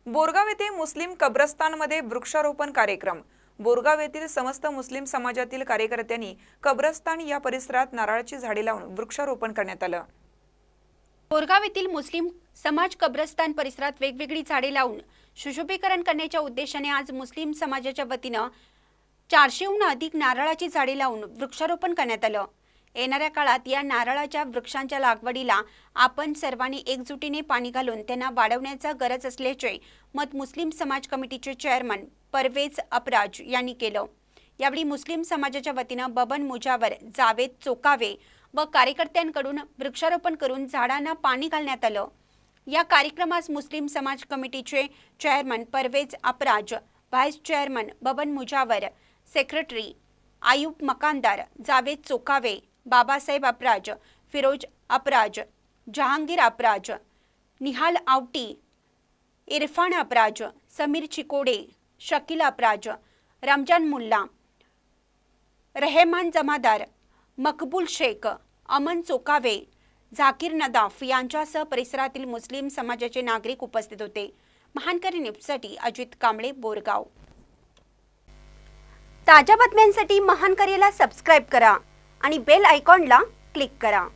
बोरगाव येथे मुस्लिम कब्रस्तानमध्ये वृक्षारोपण कार्यक्रम। बोरगाव येथील समस्त मुस्लिम समाजातील कार्यकर्त्यांनी कब्रस्तान या परिसरात नारळाची झाडे लावून वृक्षारोपण करण्यात आलं। बोरगाव येथील मुस्लिम समाज कब्रस्तान परिसरात वेगवेगळी झाडे लावून सुशोभीकरण करण्याच्या उद्देशाने आज मुस्लिम समाजाच्या वतीनं 400हून अधिक नारळाची झाडे लावून वृक्षारोपण करण्यात आलं। येणाऱ्या काळात या नारळाच्या वृक्षांच्या लागवडीला आपण सर्वांनी एकजुटीने पाणी घालून त्यांना वाढवण्याची गरज असल्याचे मत मुस्लिम समाज कमिटीचे चेअरमन परवेज अपराज यांनी केलं। यावेळी मुस्लिम समाजाच्या वतीनं बबन मुजावर, जावेद चोकावे व कार्यकर्त्यांकडून वृक्षारोपण करून झाडांना पाणी घालण्यात आलं। या कार्यक्रमास मुस्लिम समाज कमिटीचे chairman Parvez Apraj, vice chairman Baban Mujawar, secretary Ayub Makandar, Javed Chokave, Babasaheb Apraj, Firoz Apraj, Jahangir Apraj, Nihal Awati, Irfan Apraj, Samir Chikode, Shakeel Apraj, Ramzan Mulla, Rehman Jamadar, Maqbool Shaikh, Aman चोकावे, Zakir Nadaf यांच्यासह परिसरातील मुस्लिम समाजाचे नागरिक उपस्थित होते। महानकरी न्यूजसाठी अजित कांबळे, बोरगाव। ताज्या बातम्यांसाठी महानकरीला सबस्क्राइब करा आणि बेल आयकॉनला क्लिक करा।